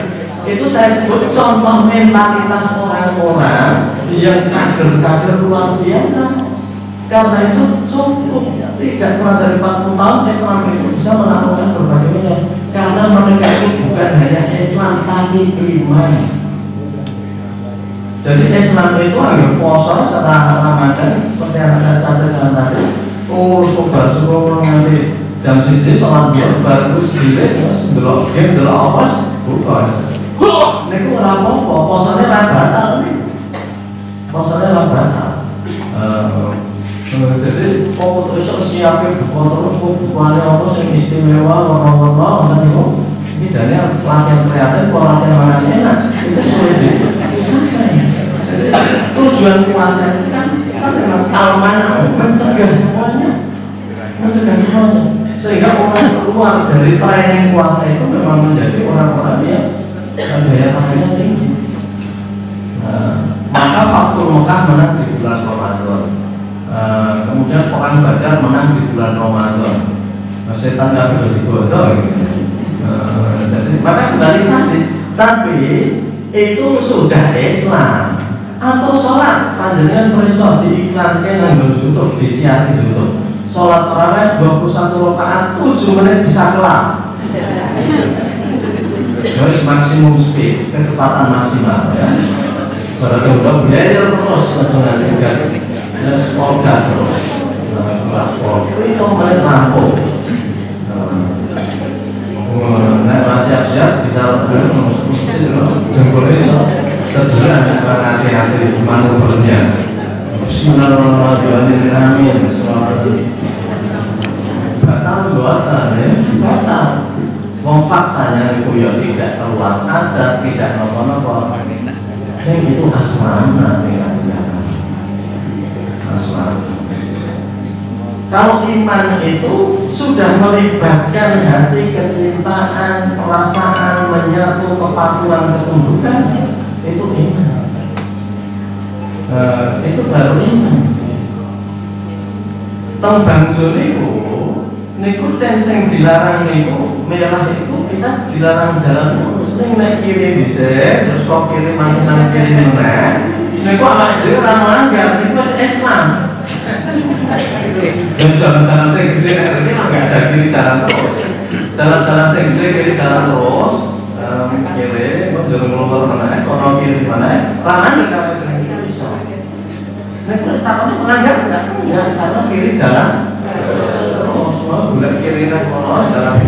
itu saya sebut contoh mentalitas orang-orang yang kader-kader luar biasa karena itu cukup tidak kurang dari 40 tahun Islam itu bisa melakukan berbagai macam karena mereka itu bukan hanya Islam tapi iman. Jadi Islam itu hanya puasa setelah Ramadan seperti yang ada cacat tadi. Sudah cukup nanti jam sisi sholat dia baru sendiri terus delok game delok apa buka. Niku ora apa-apa, puasanya ra batal nih. Puasanya ra batal. Jadi kok terus siapin buka terus bukannya apa yang istimewa warna-warna dan itu ini jadi latihan kreatif atau latihan makan enak itu sulit jadi tujuan puasa itu kan memang salman mencegah semuanya sehingga orang keluar dari training puasa itu memang menjadi orang-orang yang daya tahannya tinggi. Maka faktor Mekah menang di bulan Ramadan. Kemudian Perang Badar menang di bulan Ramadan. Setan nggak bisa dibodoh. Jadi maka kembali tadi, tapi itu sudah Islam atau sholat panjenengan perso diiklankan yang ditutup, disiar ditutup. Sholat tarawih 21 rakaat 7 menit bisa kelar. Terus maksimum speed, kecepatan maksimal ya. Berarti udah biaya terus dengan gas. Ya sekolah gas terus, itu menit rampung. Nah, siap-siap bisa dengkulnya terjadi hati-hati manuvernya. Bismillahirrahmanirrahim. Batal buatan ya, batal. Wong faktanya itu ya tidak keluar atas, tidak apa-apa. Yang itu asmana tidak. Kalau iman itu sudah melibatkan hati kecintaan, perasaan, menyatu, kepatuhan, ketundukan, itu iman. Itu baru iman. Tembang niku sing dilarang niku merah itu kita dilarang jalan lurus. Ning nek kiri dhisik, terus kok kiri nang kiri meneh. Niku awake dhewe ora melanggar, niku wis Islam. Dan jalan tangan saya gede hari ini nggak ada kiri jalan terus. jalan-jalan sendiri kiri jalan terus kiri menjelang keluar mana kono kiri mana rangan dekat itu bisa. Nah takutnya menganggap enggak ya karena kiri jalan terus bulan kiri nah kono jalan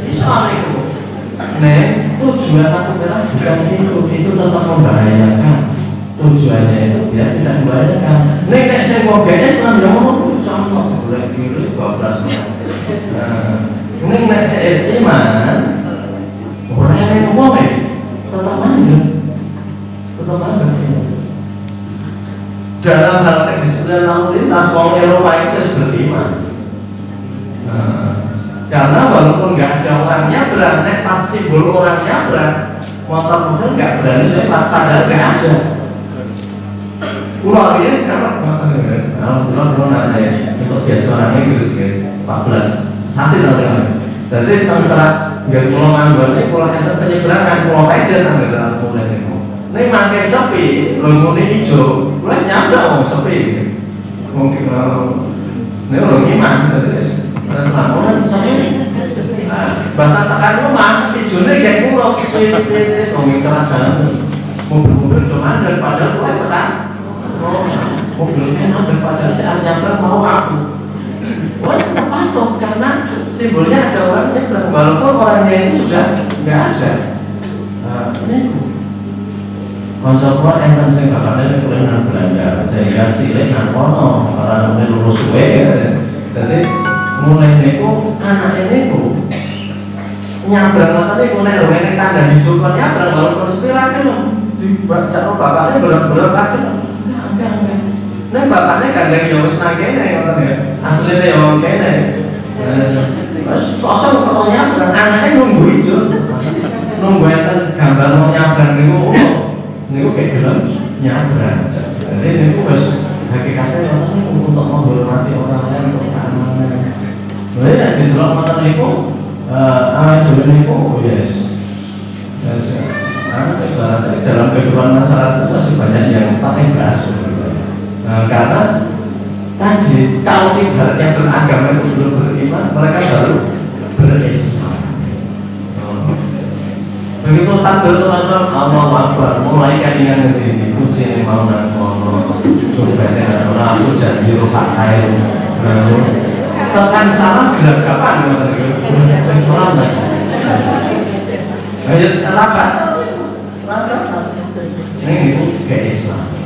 bisa itu. Nah tujuan aku bilang bukan itu tetap membahayakan. Tujuannya itu biar tidak membahayakan. Nek saya mau GS kan ya mau contoh bulan kiri 12 menit. Ini nek CSI man orang yang ngomong tetap ada dalam hal kedisiplinan lalu lintas orang Eropa itu beriman karena walaupun nggak ada orangnya berani pas simbol orangnya berani motor nggak berani lewat padahal nggak ada pulau ini kalau pulau nanti untuk biasa orangnya gitu sih 14 sasin namanya. Jadi terserah nggak pulau Manggarai, pulau enter penyeberangan, pulau Pejen nggak mulai itu. Ini makai sepi, lomone hijau, pulau nyampe sepi. Mungkin ini orang iman, terserah orang sepi. Bahasa tekan rumah, hijaunya kayak pulau, ngomong cerah jalan. Mobil-mobil cuma ada, padahal pulau tekan. Mobilnya ada, padahal saya nyampe mau aku. Wah tetap patuh karena simbolnya ada orangnya walaupun orangnya ini sudah nggak ada. Ini konsepnya yang saya bapaknya kuliah Belanda, saya cilik kono orang ini lulus suwe ya. Jadi mulai niku anak ini ku nyabrang matanya mulai ini tanda hijau kan nyabrang walaupun sepirakan dibaca bapaknya berat-berat aja. Enggak. Nah bapaknya kadang yang wis nangkene ngoten ya. Asline yo kene. Sosok ketoknya anaknya nunggu hijau. Nunggu enten gambar mau nyabrang niku niku kayak gelem nyabrang. Jadi niku wis hakikatnya ngoten untuk menghormati orang lain untuk keamanan. Lha nek didelok ngoten niku awake dhewe niku yes. Dalam kehidupan masyarakat masih banyak yang pakai basuh. Karena tadi kalau ibaratnya beragama itu belum beriman, mereka baru berislam. Begitu takbir teman-teman Allahu Akbar, mulai kalian ini puji ini mau nangkono, coba aku janji rupak air, tekan salam gelagapan, Islam lagi. Ayat rapat, ini ke Islam.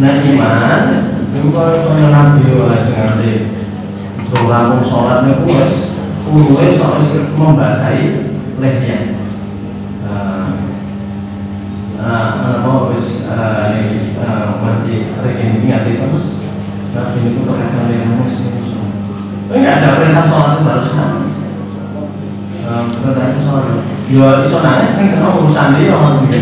Nah iman itu kalau Nabi ngerti surah sholat itu harus puluhnya soal membasahi lehernya. Harus mati rekening ngerti terus. Nabi itu terkadang lehermus. Enggak ada perintah sholat itu harus nangis. Perintah sholat. Ya iso nangis kan kena urusan dia orang itu.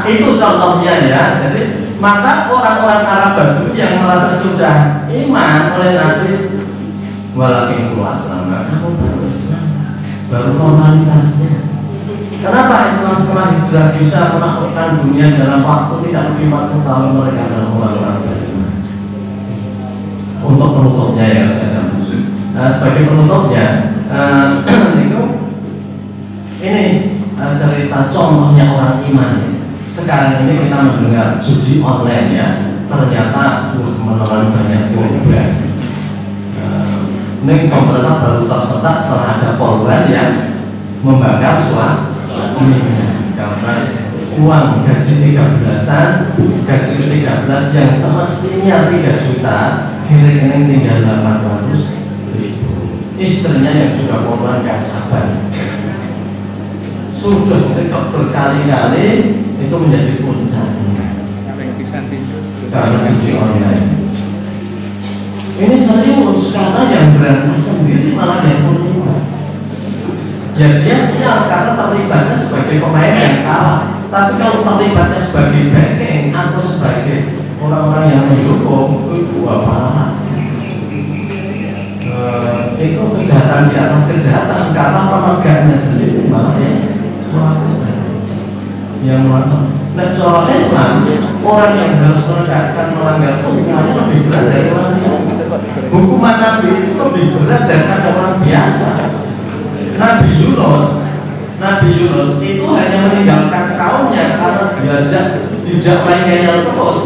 Itu contohnya ya. Jadi maka orang-orang Arab Badui yang merasa sudah iman oleh Nabi walakin luas lama kamu baru Islam baru normalitasnya. Kenapa Islam setelah hijrah bisa menaklukkan dunia dalam waktu tidak lebih 40 tahun mereka adalah orang-orang beriman. Untuk penutupnya ya saya sambung. Sebagai penutupnya ini cerita contohnya orang iman ya. Sekarang ini kita mendengar judi online ya, ternyata menelan banyak korban. Ini pemerintah baru tersetak setelah ada korban yang membakar suaminya karena uang gaji 13-an, gaji ke-13 yang semestinya 3 juta di rekening tinggal 800.000. Istrinya yang juga korban gak sabar. Sudah cekok berkali-kali itu menjadi puncaknya karena judi online. Ini serius karena yang berantas sendiri malah yang terlibat. Ya dia siap karena terlibatnya sebagai pemain yang kalah. Tapi kalau terlibatnya sebagai backing atau sebagai orang-orang yang mendukung itu apa? Itu kejahatan di atas kejahatan karena penegaknya sendiri malah yang melakukan. Nah, cara Islam orang yang harus menegakkan melanggar hukum lebih berat dari orang biasa. hukuman Nabi itu lebih berat daripada orang biasa. Nabi Yunus itu hanya meninggalkan kaumnya karena diajak tidak main terus.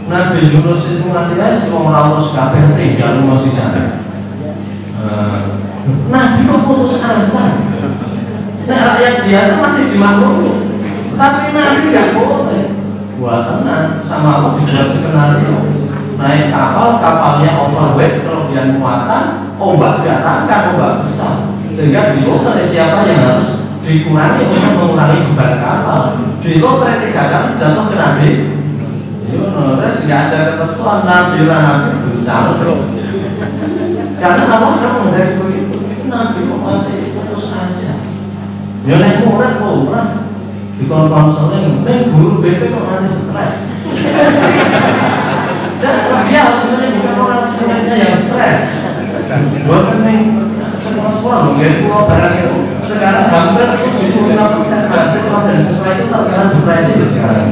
Nabi Yunus itu nanti mau rawus kabeh tinggal masih sana. Nabi kok putus asa. Nah, rakyat biasa masih dimaklumi, tapi Nabi nggak boleh. Buat tenang sama Allah dibuat skenario. Naik kapalnya overweight, kelebihan muatan, ombak datangkan, ombak besar, sehingga di lotre siapa yang harus dikurangi untuk mengurangi beban kapal. Di lotre 3 kali jatuh ke Nabi Yunus, nggak ada ketentuan Nabi bencana. Karena Allah kan menghadapi begitu, Nabi mati putus asa. Ya nek murah di konselling, nek guru BP kok nanti stres. Dan dia harus menyembuhkan orang sebenarnya yang stres. Bukan nek sekolah mungkin kalau barang itu sekarang hampir 75% mahasiswa dan siswa itu terkena depresi sekarang.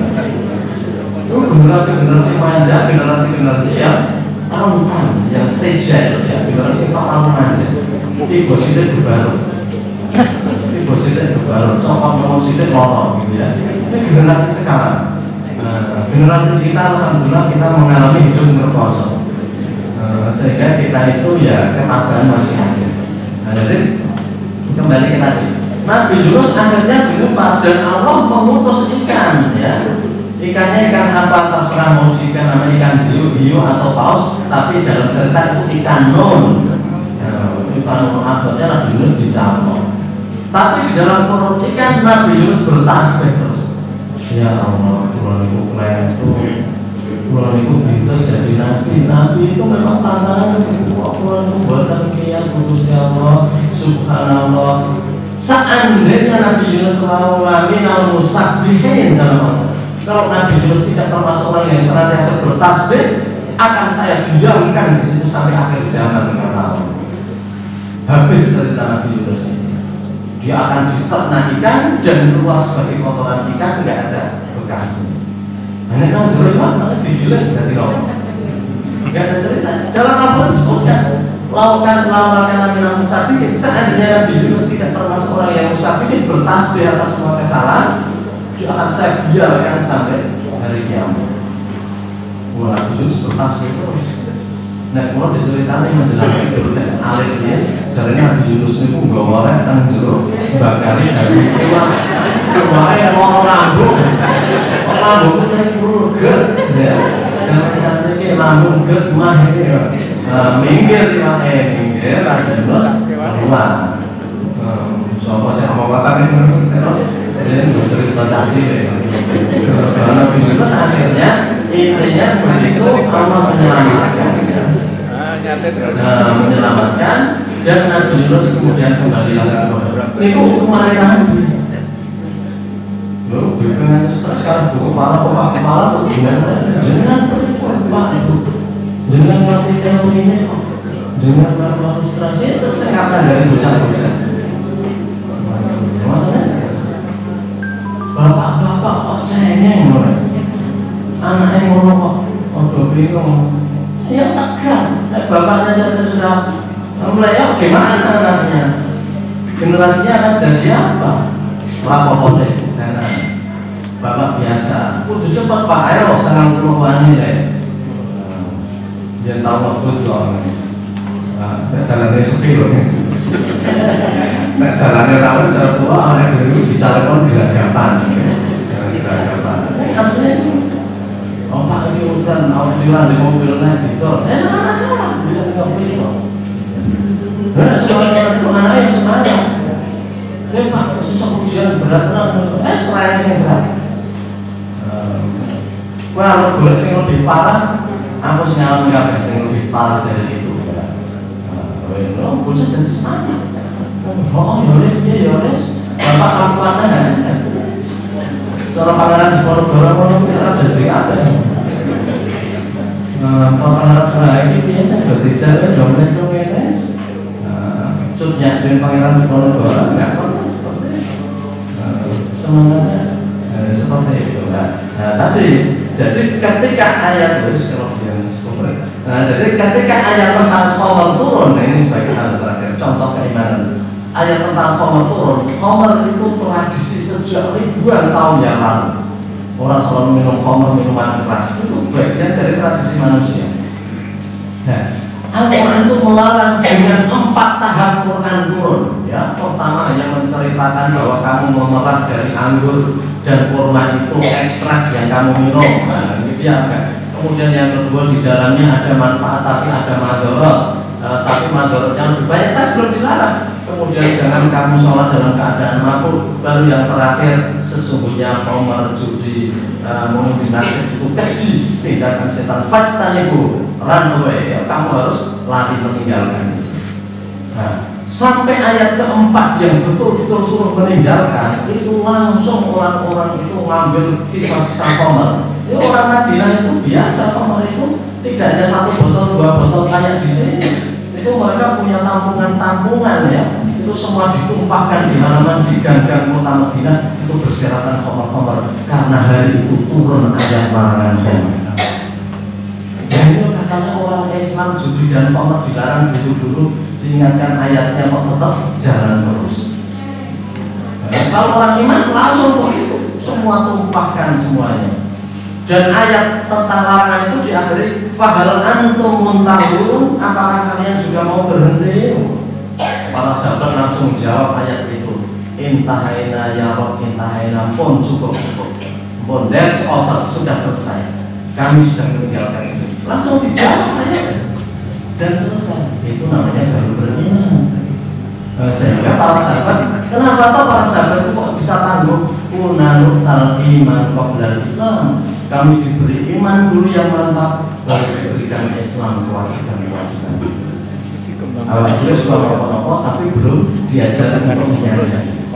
Itu generasi manja, generasi yang rentan, yang fragile, ya generasi tak manja. Ini positif baru, coklat positif motor, gitu ya. Ini generasi sekarang. Generasi kita, alhamdulillah kita mengalami hidup berkosong. Sehingga kita itu ya ketabahan masih ada. Nah, jadi kembali ke tadi. Nabi Yunus akhirnya berjumpa dan Allah mengutus ikan, ya. Ikannya ikan apa terserah, mau ikan namanya ikan hiu atau paus, tapi dalam cerita itu ikan nun. Ikan nun akhirnya Nabi Yunus dicampur. Tapi di dalam perut ikan Nabi Yunus bertasbih terus. Ya Allah, Tuhan itu keren tuh. Tuhan itu bisa jadi nabi itu memang tantangan. Tuhan itu buatan kian putusnya Allah, subhanallah. Seandainya Nabi Yunus selalu minal musabbihin dalam Allah. Kalau Nabi Yunus tidak termasuk orang yang senantiasa bertasbih, akan saya diamkan di situ sampai akhir zaman dengan Allah. Habis cerita Nabi Yunus ini. Dia akan dicerna ikan dan keluar sebagai kotoran ikan, tidak ada bekasnya. Nah, ini kan juri mana digiling dari Allah. Tidak ada cerita. Dalam Al-Quran disebutkan, lakukan Nabi Musabihin. Seandainya Nabi Yunus tidak termasuk orang yang musabihin, bertasbih atas semua kesalahan, dia akan saya biarkan sampai hari kiamat. Wah, Nabi Yunus bertasbih terus. Nah, kalau diceritanya menjelaskan dulu dan alirnya, caranya Nabi Yunus itu nggak boleh kan jeruk bakari dari kemarin mau lambung itu saya kurget ya, sampai saat ini lambung get mah ini minggir minggir Nabi Yunus keluar. Soalnya saya mau katakan ini cerita tadi Nabi Yunus akhirnya intinya begitu Allah menyelamatkan dan Nabi Yunus kemudian kembali lagi. Itu hukuman Nabi. Lalu dengan sekarang buku kepala tuh gimana? Jangan dengan ngerti teorinya, dengan melakukan frustrasi itu saya dari bocah-bocah. Bapak kok cengeng anaknya ngomong kok bingung. Ya tegang, bapaknya saja sudah mulai gimana anaknya? Generasinya akan jadi apa? Lapor deh, karena bapak biasa. Udah cepat Pak, ayo sangat keluarnya deh. Jangan tahu ngebut loh. Dalamnya sepi loh. Dalamnya tahu sebuah orang dulu bisa lekon gelagapan. Oh Pak, ini urusan audilan di mobilnya gitu. Sama masalah, bilang nggak pilih. Nah, semuanya kemana yang semuanya? Pak, susah ujian berat selain yang berat. Kalau boleh sih lebih parah, aku sih ngalamin nggak yang lebih parah dari itu. Lo bocah dari semuanya. Oh, Yoris, bapak kamu cara pangeran di Ponorogo ada dari apa ya? Pangeran ini biasa berarti jalan domen. Cutnya dengan pangeran di Ponorogo nggak pernah seperti semuanya seperti itu. Nah, tadi jadi ketika ayat itu kalau yang Nah, jadi ketika ayat tentang khomer turun, nah ini sebagai hal terakhir, contoh keimanan. Ayat tentang khomer turun, khomer itu tradisi sejak ribuan tahun yang lalu. Orang selalu minum khomer, minuman keras, itu bagian dari tradisi manusia. Nah, Al-Quran itu melarang dengan 4 tahap Quran turun. Ya, pertama hanya menceritakan bahwa kamu memerah dari anggur dan kurma itu ekstrak yang kamu minum. Nah, ini dia kan. Kemudian yang kedua di dalamnya ada manfaat tapi ada madorot, tapi madorot yang lebih banyak tapi belum dilarang. Kemudian jangan kamu sholat dalam keadaan mabuk. Baru yang terakhir, sesungguhnya khomer, judi, mengundi nasib itu keji. Tinggalkan setan, fajtanibu, run away. Ya, kamu harus lari meninggalkan. Nah, sampai ayat keempat yang betul-betul suruh meninggalkan, itu langsung orang-orang itu ngambil kisah-kisah khomer. Ini orang Madinah itu biasa, khomer itu tidak hanya 1 botol, 2 botol kayak di sini. Itu mereka punya tampungan-tampungan ya. Itu semua ditumpahkan di halaman di gang-gang kota Madinah, itu berserakan khomer-khomer karena hari itu turun ayat larangan khomer. Dan itu katanya orang Islam judi dan khomer dilarang dulu-dulu, diingatkan ayatnya kok tetap jalan terus. Nah, kalau orang iman langsung kok itu semua tumpahkan semuanya. Dan ayat tentang larangan itu diakhiri fahal antum muntahun, apakah kalian juga mau berhenti? Para sahabat langsung jawab ayat itu, intahaina ya Rabb, intahaina, pun cukup, pun that's over, sudah selesai, kami sudah meninggalkan itu. Langsung dijawab ayat dan selesai. Itu namanya baru beriman. Sehingga para sahabat, kenapa toh para sahabat itu kok bisa tangguh? Kunanut al-iman qabla Islam. Kami diberi iman dulu yang mantap, baru diberikan Islam kewajiban-kewajiban. Awal dulu suka apa-apa, tapi belum diajarkan untuk menyanyi.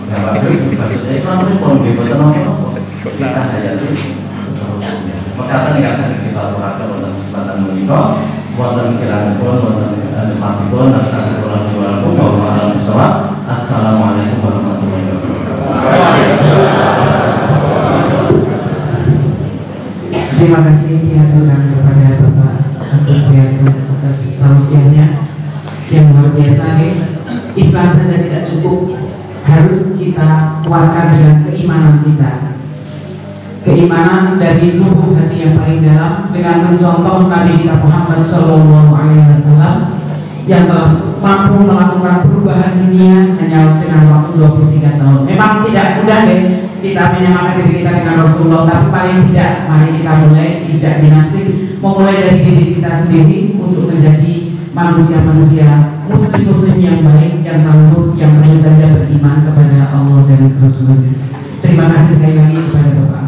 Nah, waktu itu Islam itu pun dibuat apa-apa. Kita hayati seterusnya. Maka nggak usah kita aturakan dalam kesempatan menikah. Wonten kirangipun wonten tempatipun astagfirullahaladzim wa ala sholat. Assalamualaikum warahmatullahi wabarakatuh. Terima kasih diaturkan kepada Bapak Agus Riyadu atas tausiahnya yang luar biasa nih. Islam saja tidak cukup, harus kita kuatkan dengan keimanan kita. Keimanan dari lubuk hati yang paling dalam dengan mencontoh Nabi kita Muhammad SAW yang telah mampu melakukan perubahan dunia hanya dengan waktu 23 tahun. Memang tidak mudah deh kita menyamakan diri kita dengan Rasulullah, tapi paling tidak mari kita mulai tidak dinasib, memulai dari diri kita sendiri untuk menjadi manusia-manusia muslim-muslim yang baik, yang tangguh, yang tentu saja beriman kepada Allah dan Rasulnya. Terima kasih sekali lagi kepada Bapak